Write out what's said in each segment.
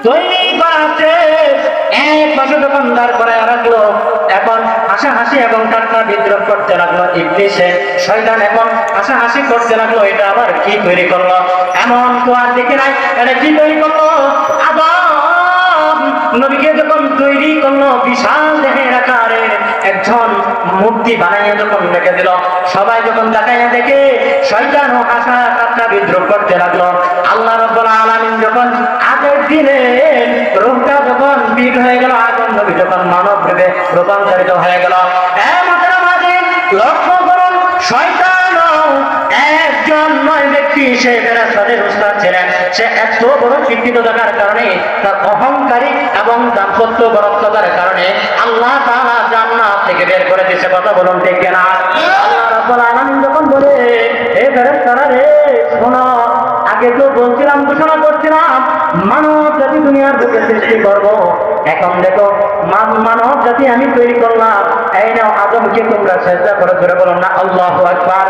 তৈরি করাচ্ছে, এক পাশে দোকানদার করে রাখলো। এখন হাসাহাসি এবং ঠাট্টা বিদ্রোহ করতে লাগলো ইবলিসে, শয়তান এখন হাসাহাসি করতে লাগলো। এটা আবার কি তৈরি করলো? এমন তো আর দেখে নাই, এটা কি তৈরি করলো? আবার নবীকে যখন তৈরি করলো, বিশাল দেহের আকারের একজন মূর্তি বানাইয়া যখন রেখে দিল, সবাই যখন তাকাইয়া দেখে শয়তান ও হাসা ঠাট্টা বিদ্রোহ করতে লাগলো। আল্লাহ রাব্বুল আলামিন যখন আগের দিনে রূপটা যখন বিগ হয়ে গেল, আদম নবী যখন মানব রূপে রূপান্তরিত হয়ে গেল, লক্ষ্য করুন, শয়তান একজন নয় ব্যক্তি, সে ফেরেশতাদের উস্তাদ ছিলেন। সে এত বড় শিক্ষিত থাকার কারণে, তার অহংকারী এবং দাম্পত্য বরত্বতার কারণে আল্লাহ তাআলা জান্নাত থেকে বের করে দিয়েছে। কথা বলুন ঠিক কিনা? আল্লাহ রাব্বুল আলামিন যখন বলে, হে ফেরেশতারা রে শোনো, আগে তো বলছিলাম, ঘোষণা করছিলাম মানব জাতি দুনিয়ার বুকে সৃষ্টি করবো, এখন দেখো মানব জাতি আমি তৈরি করলাম, এই নাও আদমকে তোমরা সেজদা করে ধরে বলো না আল্লাহু আকবার।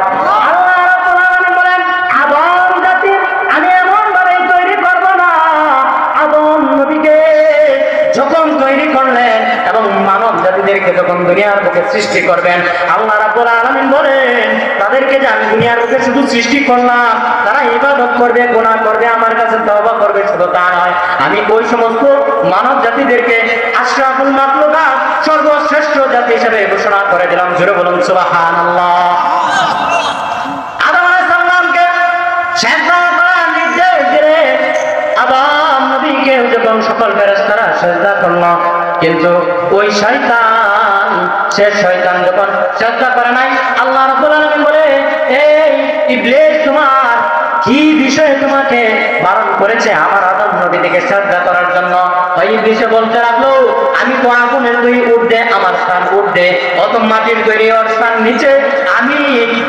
আল্লাহ রাব্বুল আলামিন বলেন, আদম জাতি আমি এমন ভাবে তৈরি করব না। আদম নবীকে যখন তৈরি করলেন এবং মানব জাতিদেরকে যখন দুনিয়ার বুকে সৃষ্টি করবেন, আল্লাহ রাব্বুল আলামিন বলেন, তাদেরকে যে আমি দুনিয়ার বুকে শুধু সৃষ্টি করলাম, তারা ইবাদত করবে, গুনাহ করবে, আমার কাছে তওবা করবে, শুধু তা নয়, আমি ওই সমস্ত মানব জাতিদেরকে আশরাফুল মাখলুকাত, সর্বশ্রেষ্ঠ জাতি হিসেবে ঘোষণা করে দিলাম। জোরে বলুন সুবহানাল্লাহ। আদম আলাইহিস সালামকে সেজদা করার নির্দেশ দিলে আদম নবীকে যখন সকল ফেরেশতারা সেজদা করলো, কিন্তু ওই শয়তান, সে শয়তান যখন সেজদা করে নাই, আল্লাহ রাব্বুল আলামিন বলে, এই ইবলিস তোমার কি বিষয়ে তোমাকে বারণ করেছে আমার আদম নবী থেকে সেজদা করার জন্য? ওই ইবলিসে বলতে লাগলো, আমি তো আগুনের তৈরি উঠবে, আমার স্থান উঠবে, অত মাটির তৈরি ওর স্থান নিচে, আমি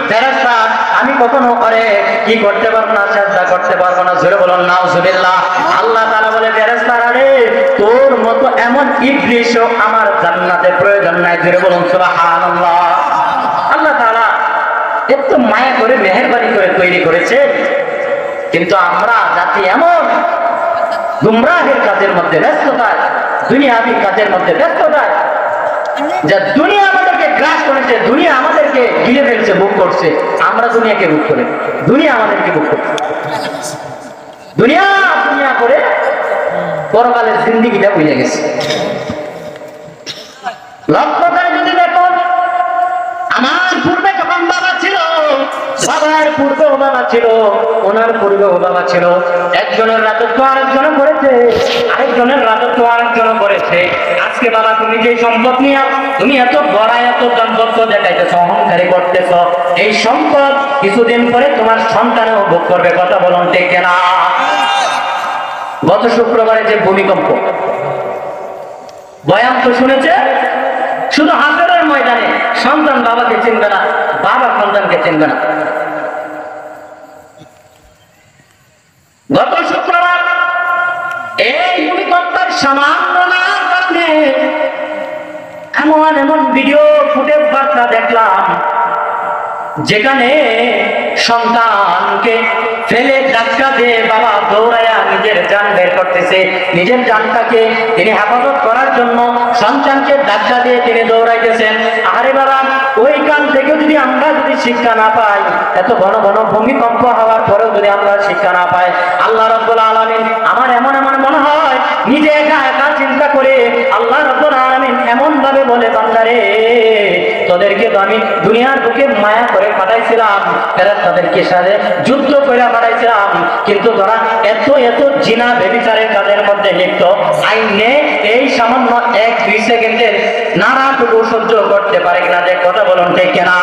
ফেরেশতা, আমি কখনো করে কি করতে পারবো না, সেজদা করতে পারবো না। জোরে বলুন নাউজুবিল্লাহ। আল্লাহ তাআলা বলে, ফেরেশতারা রে তোর মতো এমন ইবলিসও আমার জান্নাতে প্রয়োজন নাই। জোরে বলুন সুবহানাল্লাহ। আল্লাহ তাআলা এত মায়া করে মেহেরবানি করে তৈরি করেছে, কিন্তু আমরা জাতি এমন গুমরাহের কাজের মধ্যে ব্যস্ততায়, দুনিয়াবি কাজের মধ্যে ব্যস্ততায়, যা দুনিয়া আমাদেরকে গ্রাস করেছে, দুনিয়া আমাদেরকে গিলে ফেলছে, বুক করছে, আমরা দুনিয়াকে বুক করে, দুনিয়া আমাদেরকে বুক করছে। দুনিয়া দুনিয়া করে পরকালের জিন্দেগিটা বুঝে গেছে। লক্ষ্য করে যদি দেখো, আমার পূর্বে যখন বাবা ছিল, বাবার পূর্বেও বাবা ছিল, ওনার পূর্বেও বাবা ছিল, একজনের রাজত্ব আরেকজনে করেছে, আরেকজনের রাজত্ব আরেকজনে করেছে। আজকে বাবা তুমি যে সম্পদ নিয়ে তুমি এত বড় এত দাম্পত্য দেখাইতেছ, অহংকারী করতেছ, এই সম্পদ কিছুদিন পরে তোমার সন্তানেও ভোগ করবে। কথা বলুন ঠিক না? গত শুক্রবারে যে ভূমিকম্প বয়ান তো শুনেছে, শুধু হাসরের ময়দানে সন্তান বাবাকে চিনবে না, বাবা সন্তানকে চিনবে না। গত শুক্রবার এই ভূমিকম্পের সামান্য কারণে এমন এমন ভিডিও ফুটেজ বার্তা দেখলাম, যেখানে সন্তানকে ফেলে ধাক্কা দিয়ে বাবা দৌড়ায়া নিজের জান বের করতেছে, নিজের জানটাকে তিনি হেফাজত করার জন্য সন্তানকে ধাক্কা দিয়ে তিনি দৌড়াইতেছেন। আরে বাবা, ওইখান থেকে যদি আমরা শিক্ষা না পাই, এত ঘন ঘন ভূমিকম্প হওয়ার পরেও যদি আমরা শিক্ষা না পাই, আল্লাহ রাব্বুল আলামিন, আমার এমন এমন মনে হয় নিজে একা একা চিন্তা করে আল্লাহ রাব্বুল আলামিন এমন ভাবে বলে, বান্দারে তোদেরকে তো আমি দুনিয়ার বুকে মায়া করে পাঠাইছিলাম, ফেরেশতাদেরকে সাথে যুদ্ধ করে পাঠাইছিলাম, কিন্তু তোরা এত এত জিনা ব্যভিচারের কাজের মধ্যে লিপ্ত, আইনে এই সামান্য 1-2 সেকেন্ডের নাড়াটুকু সহ্য করতে পারি না। যে কথা বলুন ঠিক না?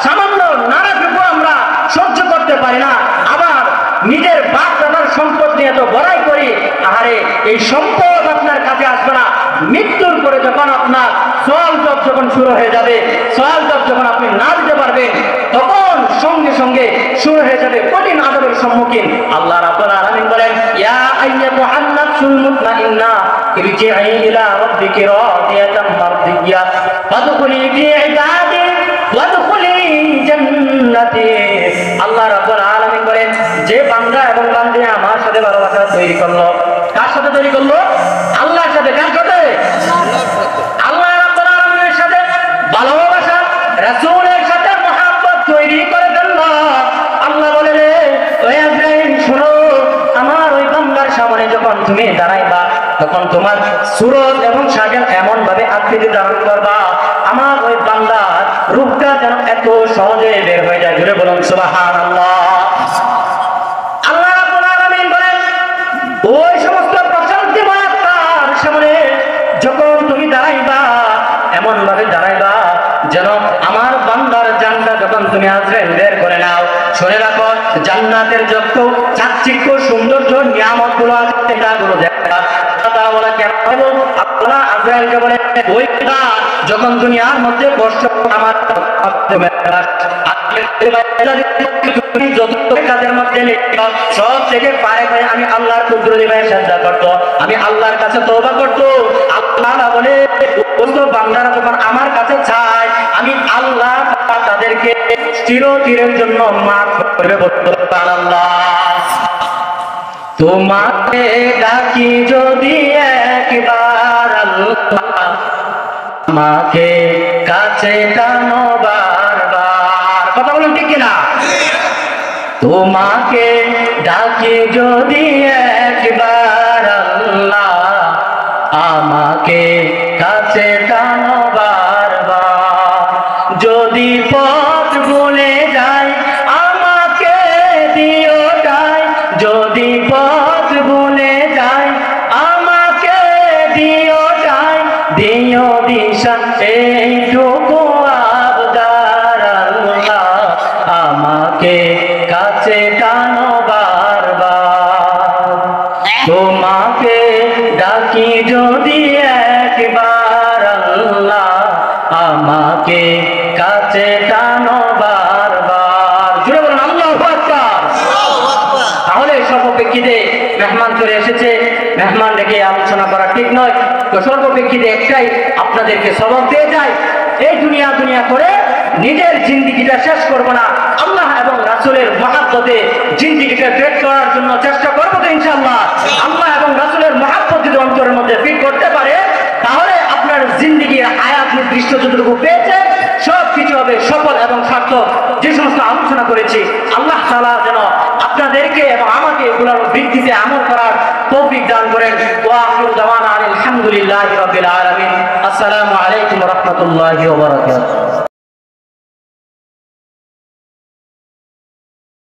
সামান্য নাড়াটুকু আমরা সহ্য করতে পারি না, আবার নিজের বাপ দাদার সম্পদ নিয়ে তো বড়াই করি। আরে এই সম্পদ আপনার কাছে আসবে না, মৃত্যুর পরে যখন আপনার সওয়াল জব যখন শুরু হয়ে যাবে, সওয়াল জব যখন আপনি না দিতে পারবেন, তখন সঙ্গে সঙ্গে শুরু হয়ে যাবে কঠিন আযাবের সম্মুখীন। আল্লাহ রাব্বুল আলামিন বলেন, ইয়া আইয়াতুহান নাফসুল মুতমাইন্নাহ ইরজিই ইলা রাব্বিকি রাদিয়াতাম মারদিয়্যা ফাদখুলি ফি ইবাদি ওয়াদখুলি জান্নাতি। আল্লাহ রাব্বুল আলামিন বলেন, যে বান্দা এবং বান্দি আমার সাথে ভালোবাসা তৈরি করলো, কার সাথে তৈরি করলো? আল্লাহর সাথে। কার সাথে? আল্লাহ রাব্বুল আলামিনের সাথে ভালোবাসা, রাসূলের সাথে মহব্বত তৈরি করে দিল। আল্লাহ বলে রে ওই আজরাইল শুনো, আমার ওই বান্দার সামনে যখন তুমি দাঁড়াইবা তখন তোমার সুরত এবং সাজেন এমন ভাবে আকৃতি ধারণ করবা আমার ওই বান্দার রূপটা যেন এত সহজে বের হয়ে যায়। জুড়ে বলুন সুবহানাল্লাহ। আল্লাহ রাব্বুল আলামিন বলেন ওই সমস্ত প্রশান্তিময় আত্মার সামনে যখন তুমি দাঁড়াইবা এমন ভাবে দাঁড়াইবা যেন আমার বান্দার জানটা যখন তুমি আজরাইল বের করে নাও। শুনে রাখো জান্নাতের যত চাকচিক্য সৌন্দর্য নিয়ামত গুলো আছে সেটাগুলো দেখা। তারা বলে কেন? আল্লাহ আজরাইলকে বলে ওই যখন দুনিয়ার মধ্যে কষ্ট আমার কাজের মধ্যে সব থেকে পারে পারে আমি আল্লাহর কুদরতি ভাই সাজদা করতো, আমি আল্লাহর কাছে তওবা করতো। আল্লাহ বলে বান্দারা যখন আমার কাছে চায় আমি আল্লাহ তাদেরকে চিরচিরের জন্য মাফ করে বলতে আল্লাহ তোমাকে ডাকি যদি একবার আল্লাহ আমাকে কাছে টানো বারবার। কথা বলুন ঠিক কিনা? তোমাকে ডাকি যদি একবার আল্লাহ আমাকে কাছে টানো বারবার। যদি পথ ভুলে যাই আমাকে দিও ঠাই, যদি পথ ভুলে যাই আমাকে দিও ঠাই, দিও দিশা এইটুকু আবদার আল্লাহ আমাকে কাছে টানো বারবার। তোমাকে ডাকি যদি একবার আল্লাহ আমাকে কাছে টানো বারবার। জুড়ে বলুন আল্লাহু আকবার। তাহলে সর্বপ্রেক্ষিতে মেহমান চলে এসেছে, মেহমান ডেকে আলোচনা করা ঠিক নয়। তো সর্বপ্রেক্ষিতে একটাই আপনাদেরকে সবক দিয়ে যায়, এই দুনিয়া দুনিয়া করে নিজের জিন্দিগিটা শেষ করব না, আল্লাহ এবং রাসূলের মহব্বতে জিন্দিগিটা ফিট করার জন্য চেষ্টা করবো তো ইনশাআল্লাহ। আল্লাহ এবং রাসূলের মহব্বত যদি অন্তরের মধ্যে ফিট করতে পারে তাহলে আপনার জিন্দিগির আয়াত নির্দিষ্ট যতটুকু পেয়েছে সব কিছু হবে সফল এবং সার্থক। যে সমস্ত আলোচনা করেছি আল্লাহ তাআলা যেন আপনাদেরকে এবং আমাকে এগুলোর ভিত্তিতে আমল করার তৌফিক দান করেন। ওয়া আখিরু দাওয়ানা আলহামদুলিল্লাহি রাব্বিল আলামিন। আসসালামু আলাইকুম ওয়া রাহমাতুল্লাহি ওয়া বারাকাতুহু।